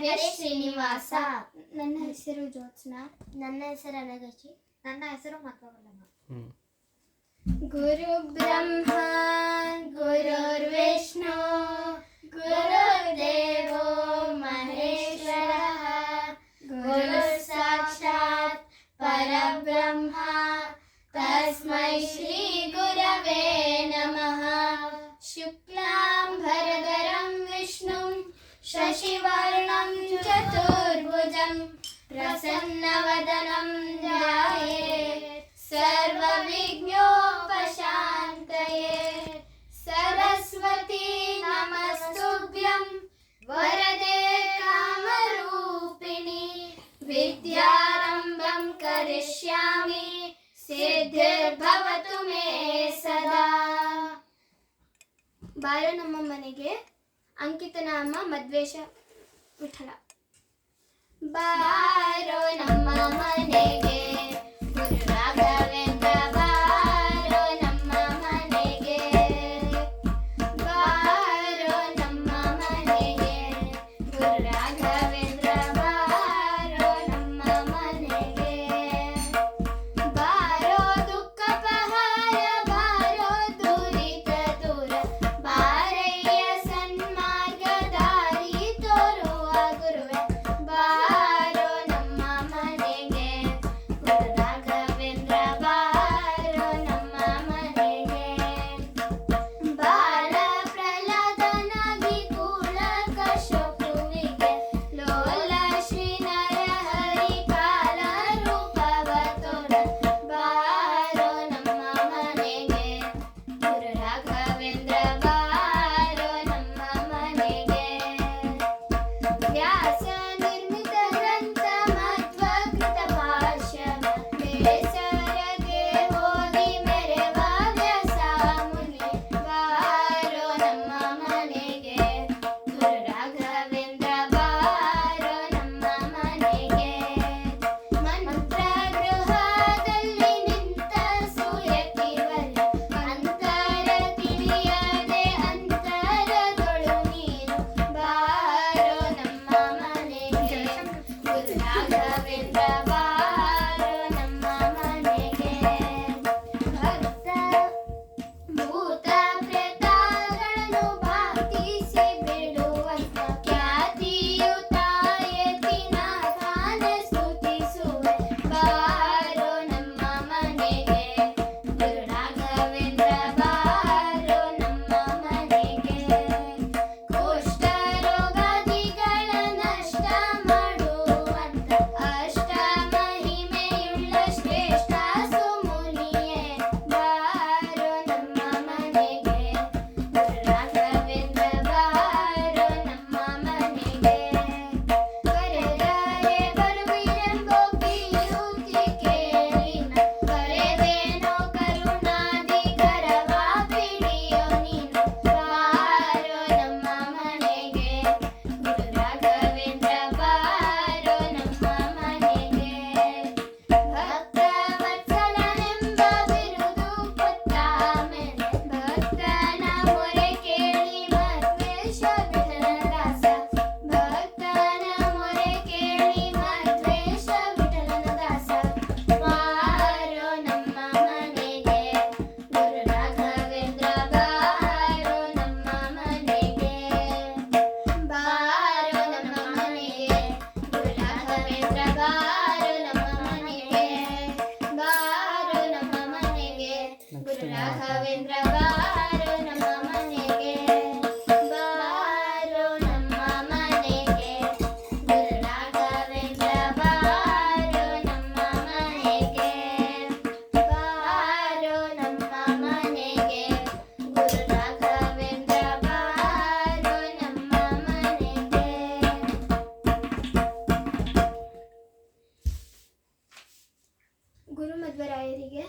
ಶ್ರೀನಿವಾಸ. ನನ್ನ ಹೆಸರು ಜ್ಯೋತ್ಸ್ನಾ. ನನ್ನ ಹೆಸರು ಅನಗಚಿ. ನನ್ನ ಹೆಸರು ಮತ್ವವಲ್ಲಮ್ಮ. ಗುರು ಬ್ರಹ್ಮ ಗುರುರ್ವಿಷ್ಣು ಗುರುರ್ದೇವೋ ಮಹೇಶ್ವರಃ ಗುರು ಸಾಕ್ಷಾತ್ ಪರಬ್ರಹ್ಮ ತಸ್ಮೈ ಶ್ರೀ ಗುರವೇ ನಮಃ. ಶುಕ್ಲಾಂಬರಧರಂ ವಿಷ್ಣುಂ ಶಶಿವರ್ಣಂ ಚತುರ್ಭುಜಂ ಪ್ರಸನ್ನವದನಂ ಧ್ಯಾಯೇತ್ ಸರ್ವವಿಘ್ನೋಪಶಾಂತಯೇ. ಸರಸ್ವತಿ ನಮಸ್ತುಭ್ಯಂ ವರದೆ ಕಾಮರೂಪಿಣಿ ವಿದ್ಯಾರಂಭಂ ಕರಿಷ್ಯಾಮಿ ಸಿದ್ಧಿರ್ಭವತು ಮೇ ಸದಾ. ಬಾರೋ ನಮ್ಮ ಮನೆಗೆ. ಅಂಕಿತ ನಾಮ ಮಧ್ವೇಶ ವಿಠಲ. ಬಾರೋ ನಮ್ಮ ಮನೆಗೆ ಗುರು ರಾಘವೇಂದ್ರ. ಬಾರೋ ನಮ್ಮ ಮನೆಗೆ. ಬಾರೋ ನಮ್ಮ ಮನೆಗೆ ಗುರು ರಾಘವೇಂದ್ರ. ಬಾರೋ ನಮ್ಮ ಮನೆಗೆ. ಬಾರೋ ದುಃಖ ಪಹಾರ ಬಾರೋ ದುರಿತ ದೂರ ಬಾರಯ್ಯ ಸನ್ಮಾರ್ಗ ದಾರಿ ತೋರುವ ಗುರುವೆ. ಬಾರೋ ನಮ್ಮ ಮನೆಗೆ ಗುರು ರಾಘವೇಂದ್ರ. ಬಾರೋ ನಮ್ಮ ಮನೆಗೆ. ಬಾಲ ಪ್ರಹ್ಲಾದನಾಗಿ ಕೂಳ ಕಶಪುವಿಗೆ ಲೋಲ ಶ್ರೀ ನರಹರಿ ಕಾಲ ರೂಪವ ತೋರ. ಬಾರೋ ನಮ್ಮ ಮನೆಗೆ ಗುರು ರಾಘವೇಂದ್ರ. ಬಾರೋ ನಮ್ಮ ಮನೆಗೆ. ವ್ಯಾಸ ನಿರ್ಮಿತ ಗ್ರಂಥ ಮಧ್ವಕೃತ ಭಾಷ್ಯ ಬೇಸರಗೆ ಓದಿ ಮೆರೆವ ವ್ಯಾಸ ಮುನಿ. ಬಾರೋ ನಮ್ಮ ಮನೆಗೆ ಗುರು ರಾಘವೇಂದ್ರ. ಬಾರೋ ನಮ್ಮ ಮನೆಗೆ. ಮಂತ್ರ ಗೃಹದಲ್ಲಿ ನಿಂತ ಸೂಯಕಿವಲ್ಲ ಅಂತರ ತಿಳಿಯದೆ ಅಂತರದೊಳು ನೀನು. ಬಾರೋ ನಮ್ಮ ಮನೆಗೆ ಗುರು ರಾಘವೇಂದ್ರ. ಬಾರೋ ನಮ್ಮ ಮನೆಗೆ. ಭಕ್ತ ಭೂತ ಪ್ರೇತಗಳನ್ನು ಬಾಧಿಸಿ ಬಿಡುವಂತ ಖ್ಯಾತಿಯುತ ಯತಿನಾಥನ ಸ್ತುತಿಸುವೆ. ಬಾರೋ ನಮ್ಮ ಮನೆಗೆ ಗುರು ರಾಘವೇಂದ್ರ. ಬಾರೋ ನಮ್ಮ ಮನೆಗೆ. ಕುಷ್ಠ ರೋಗಾದಿಗಳ ನಷ್ಟ ಮಾಡುವಂತ ಅಷ್ಟ ಮಹಿಮೆಯುಳ್ಳ ಶ್ರೇಷ್ಠ ಸುಮುನಿಯೇ. ಬಾರೋ ನಮ್ಮ ಮನೆಗೆ ಗುರು ರಾಘವೇಂದ್ರ. ಬಾರೋ ನಮ್ಮ ಮನೆಗೆ. ಕರೆದರೆ ಬರುವಿರೆಂಬೋ ಕೀರುತಿ ಕೇಳಿನ ಕರೆದೇನೋ ಕರುಣಾದಿ ಕರವ ಪಿಡಿಯೋ ನೀನು. ಬಾರೋ ನಮ್ಮ ಮನೆಗೆ ಗುರು ರಾಘವೇಂದ್ರ. ಬಾರೋ ನಮ್ಮ ಮನೆಗೆ. ಭಕ್ತ ವತ್ಸಲನೆಂಬ ಬಿರುದು ಕೊಟ್ಟ ಮೇಲೆ ಭಕ್ತನ ಮೊರೆ ಕೇಳಿ ಮಧ್ವೇಶ ವಿಠಲನದಾಸ. ಭಕ್ತನ ಮೊರೆ ಕೇಳಿ ಮಧ್ವೇಶ ವಿಠಲನದಾಸ. ಬಾರೋ ನಮ್ಮ ಮನೆಗೆ ಗುರು ರಾಘವೇಂದ್ರ. ಬಾರೋ ನಮ್ಮ ಮನೆಗೆ. ಬಾರೋ ನಮ್ಮ ಮನೆಗೆ ಗುರು ರಾಘವೇಂದ್ರ. ಬಾರೋ ನಮ್ಮ ಮನೆಗೆ. ಬಾರೋ ನಮ್ಮ ಮನೆಗೆ ಗುರು ರಾಘವೇಂದ್ರ. ಬಾರೋ ನಮ್ಮ ಮನೆಗೆ. ಬಾರೋ ನಮ್ಮ ಮನೆಗೆ ಗುರು ರಾಘವೇಂದ್ರ. ಬಾರೋ ನಮ್ಮ ಮನೆಗೆ. ಬಾರೋ ನಮ್ಮ ಮನೆಗೆ ಗುರು ರಾಘವೇಂದ್ರ. ಬಾರೋ ನಮ್ಮ ಮನೆಗೆ. ಗುರು ಮಧ್ವರಾಯರಿಗೆ.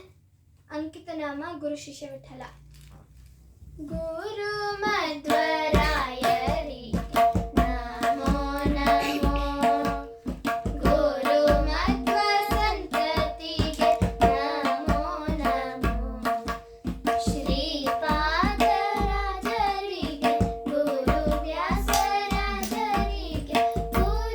ಅಂಕಿತ ನಾಮ ಗುರು ಶಿಷ್ಯ ವಿಠಲ. ಗುರು ಮಧ್ವರಾಯರಿಗೆ ನಮೋ ನಮೋ. ಗುರು ಮಧ್ವ ಸಂತತಿಗೆ ನಮೋ ನಮೋ. ಶ್ರೀಪಾದರಾಜರಿಗೆ ಗುರು ವ್ಯಾಸರಾಜರಿಗೆ ಗುರು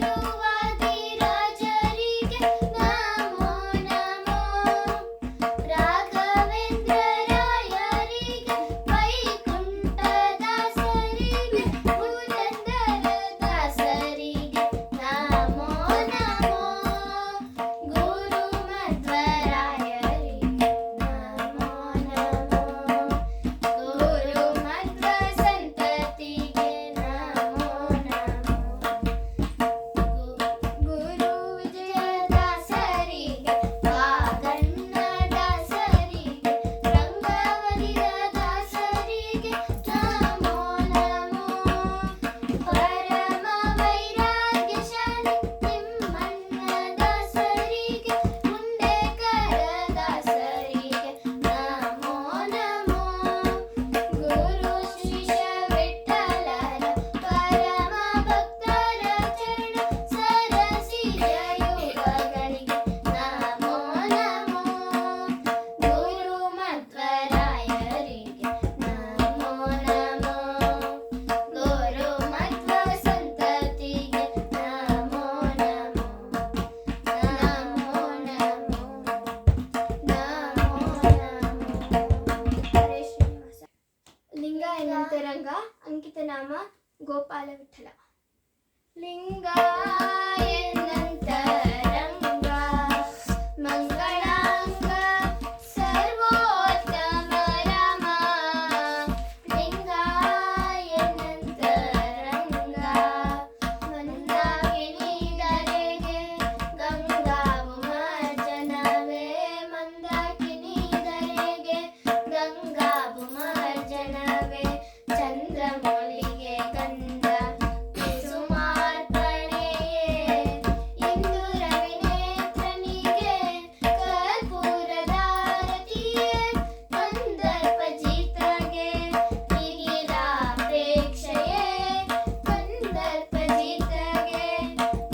ವಿಠಲ. ಲಿಂಗ ಎನ್ನಂತರಂಗ ಮಂಗಳಾಂಗ ಸರ್ವೋತ್ತಮ ರಾಮ. ಲಿಂಗ ಎನ್ನಂತರಂಗ ಮಂದಾಕಿನಿ ಧರೆಗೆ ಗಂಗಾವು ಮಾರ್ಜನವೇ. ಮಂದಾಕಿನಿ ಧರೆಗೆ ಗಂಗಾವು ಮಾರ್ಜನವೇ. ಚಂದ್ರಮೌಳಿಗೆ ಗಂಧ ಕುಸುಮಾರ್ಪಣೆಯೇ. ಇಂದು ರವಿನೇತ್ರನಿಗೆ ಕರ್ಪೂರದಾರತಿಯೇ. ಕಂದರ್ಪ ಜೀತಗೆ ಮಿಗಿಲಾಪೇಕ್ಷೆಯೇ. ಕಂದರ್ಪ ಜೀತಗೆ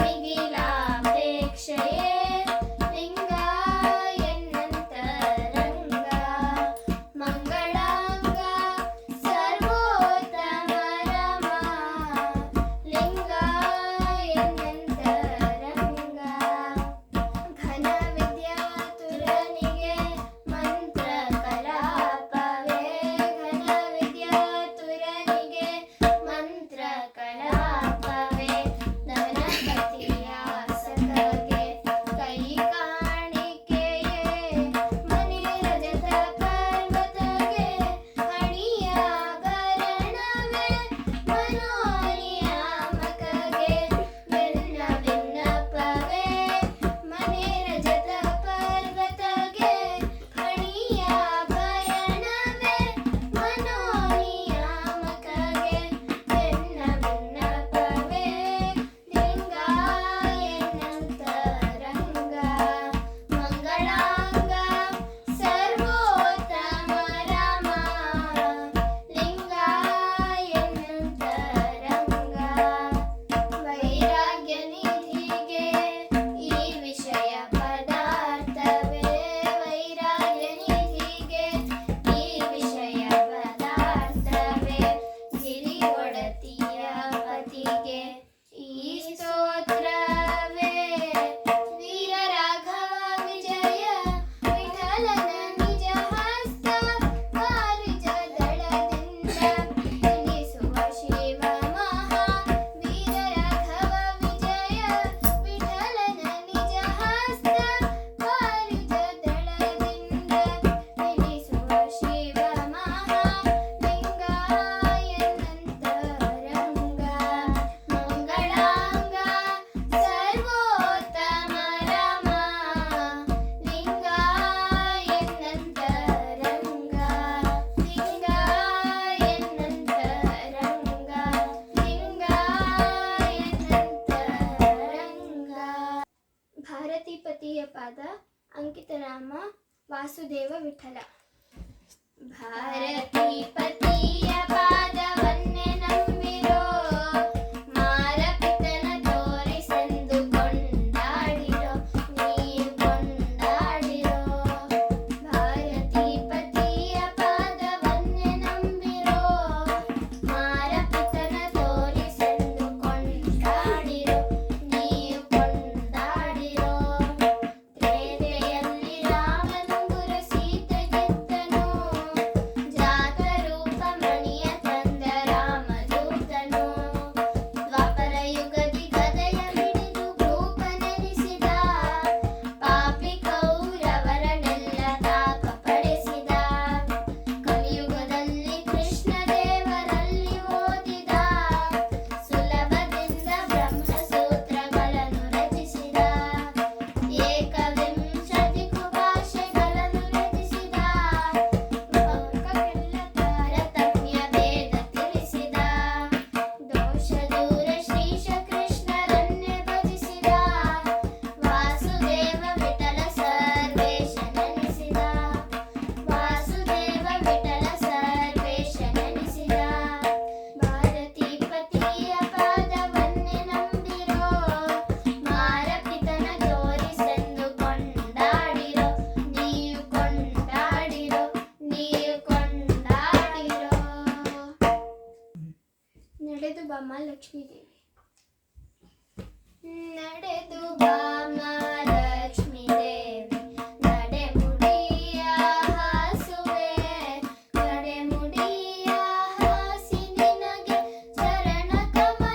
ಮಿಗಿಲಾಪೇಕ್ಷೆಯೇ. ಲಿಂಗ ಎನ್ನಂತರಂಗ ಮಂಗಳಾಂಗ ಸರ್ವೋತ್ತಮ ರಾಮ. ಲಿಂಗ ಎನ್ನಂತರಂಗ ಘನ ವಿದ್ಯಾತುರನಿಗೆ ಮಂತ್ರ ಕಲಾಪವೇ. ಘನ ವಿದ್ಯಾತುರನಿಗೆ ಮಂತ್ರ ಕಲಾಪವೇ. ಧನಪತಿಯಾಸಕಗೆ ಕೈ ಕಾಣಿಕೆಯೇ. ಮನೆ ರಜತ ಪರ್ವತಗೆ ಹಣಿಯಾಭರಣವೇ. ಮನೋನಿಯಾಮಕಗೆ ಬೆನ್ನ ಭಿನ್ನಪವೇ. ಮನೆ ರಜತ ಪರ್ವತಗೆ ಹಣಿಯಾಭರಣವೇ. ಮನೋನಿಯಾಮಕಗೆ ಬೆನ್ನ ಭಿನ್ನಪವೇ. ಲಿಂಗ ಎನ್ನಂತರಂಗ ಮಂಗಳಾಂಗ ಸರ್ವೋತ್ತಮ ರಾಮ. ಲಿಂಗ ಎನ್ನಂತರಂಗ ವೈರಾಗ್ಯ ನಿಧಿಗೆ ಈ ವಿಷಯ ಪದಾರ್ಥವೇ. ವೈರಾಗ್ಯ ನಿಧಿಗೆ ಈ ವಿಷಯ ಪದಾರ್ಥವೇ. ಗಿರಿ ಒಡತಿಯ ಪತಿಗೆ ಈ ಸ್ತೋತ್ರವೇ. ವೀರ ರಾಘವ ವಿಜಯ ವಿಠಲನ ನಿಜ ಹಸ್ತ ಕಾಲಿಜ ದಳದಿಂದ ಎನಿಸುವ ಶಿವ ಮಹಾ. ವೀರ ರಾಘವ ವಿಜಯ ವಿಠಲನ ನಿಜ ಹಸ್ತ ಕಾಲಿಜ ದಳದಿಂದ ಎನಿಸುವ ಶಿವ ಮಹಾ. ಲಿಂಗ ಎನ್ನಂತರಂಗ ಮಂಗಳಾಂಗ ಸರ್ವೋತ್ತಮ ರಾಮ. ಲಿಂಗ ಎನ್ನಂತರಂಗ ಲಿಂಗ ಎನ್ನಂತರಂಗ ಲಿಂಗ ಎನ್ನಂತರಂಗ. ಭಾರತಿ ಪತಿಯ ಪಾದ ಅಂಕಿತನಾಮ ವಾಸುದೇವ ವಿಠಲ. ಭಾರತಿ ಪತಿಯ ಪಾದವನ್ನೇ ನಂಬಿರೋ. ಮಾರಪಿತನ ತೋರಿಸೆಂದು ಕೊಂಡಾಡಿರೋ. ನೀವು ಕೊಂಡಾಡಿರೋ. ಭಾರತಿ ಪತಿಯ ಪಾದವನ್ನೇ ನಂಬಿರೋ. ಮಾರಪಿತನ ತೋರಿಸೆಂದು ಕೊಂಡಾಡಿರೋ. ನೀವು ಕೊಂಡಾಡಿರೋ. ತ್ರೇತೆಯಲ್ಲಿ ರಾಮನುಂಗುರ ಸೀತೆ ಗೆದ್ದನು. ಜಾತರೂಪ ಮಣಿಯ ತಂದ ರಾಮದೂತನು. ದ್ವಾಪರ ಯುಗದಿ ಗದೆಯ ಹಿಡಿದು ಭೂಪನೆನಿಸಿದ. ಪಾಪಿ ಕೌರವರನ್ನೆಲ್ಲ ತಾಪ ಪಡಿಸಿದ. ಕಲಿಯುಗದಲ್ಲಿ ಕೃಷ್ಣ ದೇವರಲ್ಲಿ ಓದಿದ. ಸುಲಭದಿಂದ ಬ್ರಹ್ಮಸೂತ್ರಗಳನ್ನು ರಚಿಸಿದ. ಏಕವಿಂಶತಿ ಭಾಷೆಗಳನ್ನು ರಚಿಸಿದ. ಲೋಕಕ್ಕೆಲ್ಲ ತಾರತಮ್ಯ ಭೇದ ತಿಳಿಸಿದ. ದೋಷ ದೂರ ಶ್ರೀಶ ಕೃಷ್ಣರನ್ನೇ ಭಜಿಸಿದ. ವಾಸುದೇವ ವಿಠಲ ಸರ್ವೇಶನೆನಿಸಿದ. ವಾಸುದೇವ ವಿಠಲ ಸರ್ವೇಶನೆನಿಸಿದ. ಭಾರತಿ ಪತಿಯ ಪಾದವನ್ನೇ ನಂಬಿರೋ. ಮಾರಪಿತನ ತೋರಿಸೆಂದು ಕೊಂಡಾಡಿರೋ. ನೀವು ಕೊಂಡಾಡಿರೋ. ನೀವು ಕೊಂಡಾಡಿರೋ. ನಡೆದು ಬಾಮ ಲಕ್ಷ್ಮೀದೇವಿ. ನಡೆದು ಬಾಮ ಲಕ್ಷ್ಮೀದೇವಿ. ನಡೆಮುಡಿಯ ಹಾಸುವೆ. ನಡೆಮುಡಿಯ ಹಾಸಿ ನಿನಗೆ ಚರಣ ಕಮಲ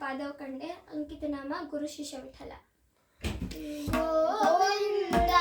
ಪಾದವ ಕಂಡೆ ಅಂಕಿತ ನಾಮ ಗುರು ಶಿಷ್ಯ ವಿಠಲ ಗೋವಿಂದ